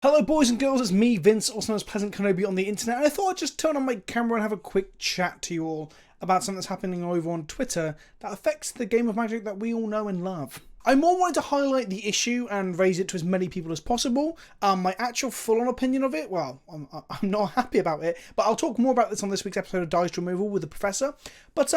Hello boys and girls, it's me, Vince, also known as PleasantKenobi on the internet, and I thought I'd just turn on my camera and have a quick chat to you all about something that's happening over on Twitter that affects the game of Magic that we all know and love. I more wanted to highlight the issue and raise it to as many people as possible. My actual full-on opinion of it, well, I'm not happy about it, but I'll talk more about this on this week's episode of Dice Removal with the Professor. But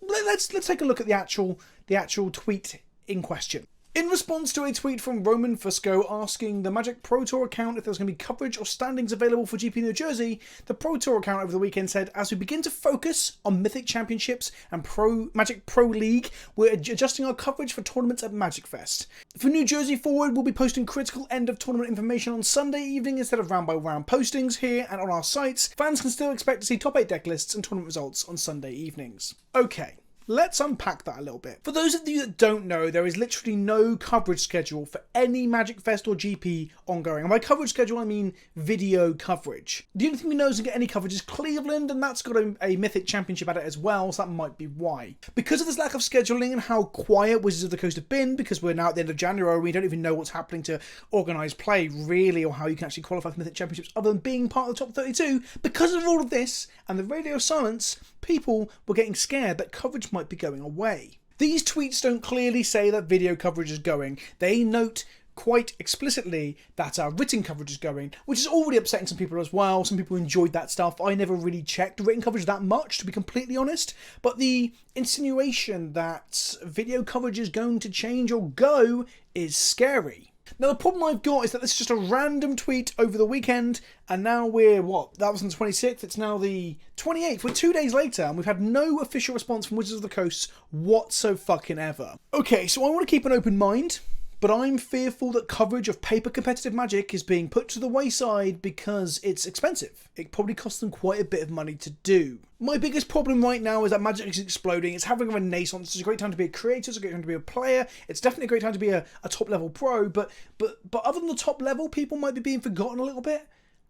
let's take a look at the actual tweet in question. In response to a tweet from Roman Fusco asking the Magic Pro Tour account if there was going to be coverage or standings available for GP New Jersey, the Pro Tour account over the weekend said, as we begin to focus on Mythic Championships and Magic Pro League, we're adjusting our coverage for tournaments at Magic Fest. For New Jersey forward, we'll be posting critical end of tournament information on Sunday evening instead of round by round postings here and on our sites. Fans can still expect to see top 8 deck lists and tournament results on Sunday evenings. Okay. Let's unpack that a little bit. For those of you that don't know, there is literally no coverage schedule for any Magic Fest or GP ongoing. And by coverage schedule, I mean video coverage. The only thing we know is to get any coverage is Cleveland, and that's got a Mythic Championship at it as well, so that might be why. Because of this lack of scheduling and how quiet Wizards of the Coast have been, because we're now at the end of January, we don't even know what's happening to organised play, really, or how you can actually qualify for Mythic Championships other than being part of the top 32. Because of all of this, and the radio silence, people were getting scared that coverage might be going away. These tweets don't clearly say that video coverage is going. They note quite explicitly that written coverage is going, which is already upsetting some people as well. Some people enjoyed that stuff. I never really checked written coverage that much, to be completely honest. But the insinuation that video coverage is going to change or go is scary. Now, the problem I've got is that this is just a random tweet over the weekend, and now we're, that was on the 26th, it's now the 28th. We're 2 days later, and we've had no official response from Wizards of the Coast whatsoever. Okay, so I want to keep an open mind, but I'm fearful that coverage of paper competitive Magic is being put to the wayside because it's expensive. It probably costs them quite a bit of money to do. My biggest problem right now is that Magic is exploding. It's having a renaissance. It's a great time to be a creator. It's a great time to be a player. It's definitely a great time to be a top level pro. But other than the top level, people might be being forgotten a little bit.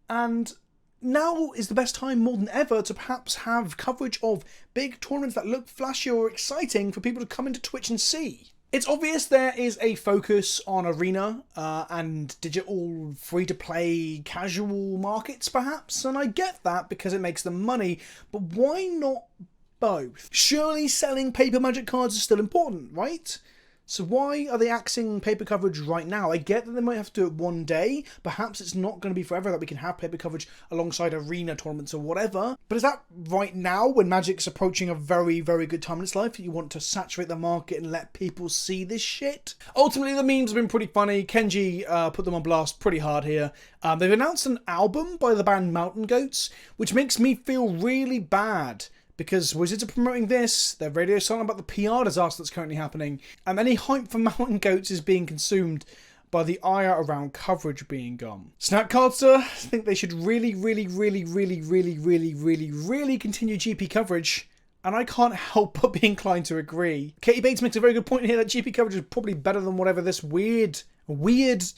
And now is the best time more than ever to perhaps have coverage of big tournaments that look flashy or exciting for people to come into Twitch and see. It's obvious there is a focus on arena and digital free-to-play casual markets perhaps, and I get that because it makes them money, but why not both? Surely selling paper Magic cards is still important, right? So why are they axing paper coverage right now? I get that they might have to do it one day. Perhaps it's not going to be forever that we can have paper coverage alongside arena tournaments or whatever. But is that right now when Magic's approaching a very, very good time in its life that you want to saturate the market and let people see this shit? Ultimately, the memes have been pretty funny. Kenji put them on blast pretty hard here. They've announced an album by the band Mountain Goats, which makes me feel really bad. Because Wizards are promoting this, their radio silent about the PR disaster that's currently happening, and any hype for Mountain Goats is being consumed by the ire around coverage being gone. Snapcardster think they should really continue GP coverage, and I can't help but be inclined to agree. Katie Bates makes a very good point here that GP coverage is probably better than whatever this weird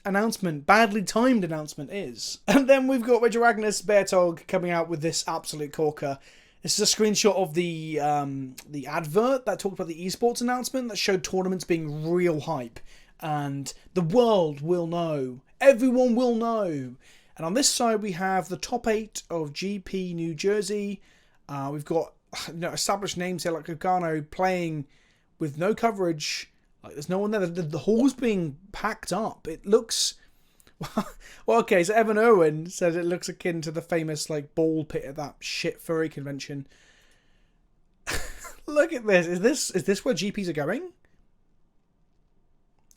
announcement, badly timed announcement is. And then we've got Rachel Agnes Beartog coming out with this absolute corker. This is a screenshot of the advert that talked about the esports announcement that showed tournaments being real hype. And the world will know. Everyone will know. And on this side we have the top 8 of GP New Jersey. We've got established names here like Lugano playing with no coverage. Like there's no one there. The hall's being packed up. It looks... Well, okay, so Evan Irwin says it looks akin to the famous ball pit at that shit furry convention. Look at this. Is this where GPs are going?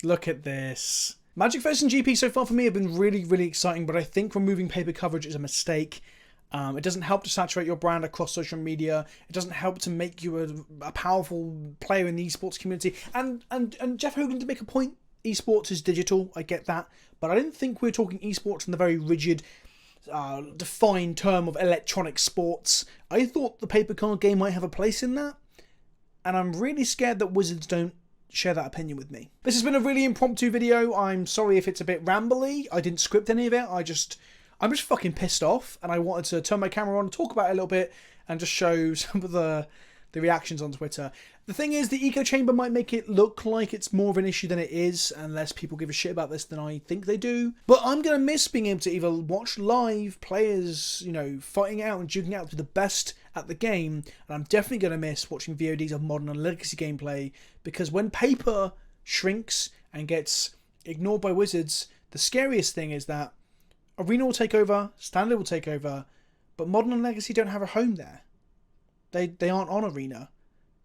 Look at this. Magic Fest and GP so far for me have been really, really exciting, but I think removing paper coverage is a mistake. It doesn't help to saturate your brand across social media. It doesn't help to make you a powerful player in the esports community. And Jeff Hogan did make a point. Esports is digital, I get that, but I didn't think we were talking esports in the very rigid, defined term of electronic sports. I thought the paper card game might have a place in that, and I'm really scared that Wizards don't share that opinion with me. This has been a really impromptu video. I'm sorry if it's a bit rambly. I didn't script any of it. I'm just fucking pissed off, and I wanted to turn my camera on and talk about it a little bit and just show some of the the reactions on Twitter. The thing is, the echo chamber might make it look like it's more of an issue than it is, unless people give a shit about this than I think they do. But I'm going to miss being able to either watch live players, you know, fighting out and duking out to the best at the game, and I'm definitely going to miss watching VODs of modern and legacy gameplay, because when paper shrinks and gets ignored by Wizards, the scariest thing is that Arena will take over, Standard will take over, but modern and legacy don't have a home there. They aren't on Arena.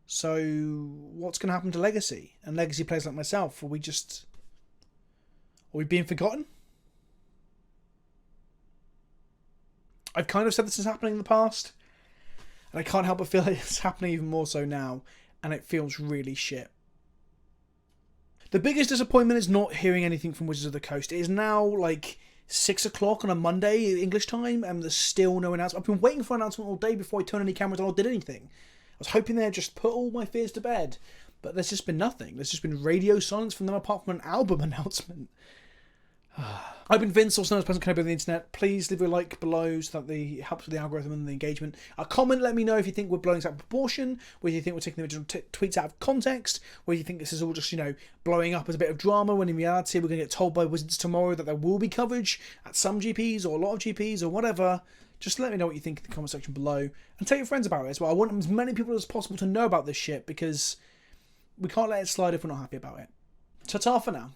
So what's going to happen to legacy and legacy players like myself? Are we being forgotten? I've kind of said this is happening in the past, and I can't help but feel like it's happening even more so now, and it feels really shit. The biggest disappointment is not hearing anything from Wizards of the Coast. It is now like 6 o'clock on a Monday English time, and there's still no announcement. I've been waiting for an announcement all day before I turned any cameras on or did anything. I was hoping they'd just put all my fears to bed, but there's just been nothing. There's just been radio silence from them apart from an album announcement. I've been Vince, also known as PleasantKenobi on the internet. Please leave a like below so that it helps with the algorithm and the engagement. A comment, let me know if you think we're blowing this out of proportion, whether you think we're taking the original tweets out of context, whether you think this is all just, you know, blowing up as a bit of drama, when in reality we're going to get told by Wizards tomorrow that there will be coverage at some GPs or a lot of GPs or whatever. Just let me know what you think in the comment section below, and tell your friends about it as well. I want as many people as possible to know about this shit, because we can't let it slide if we're not happy about it. Ta-ta for now.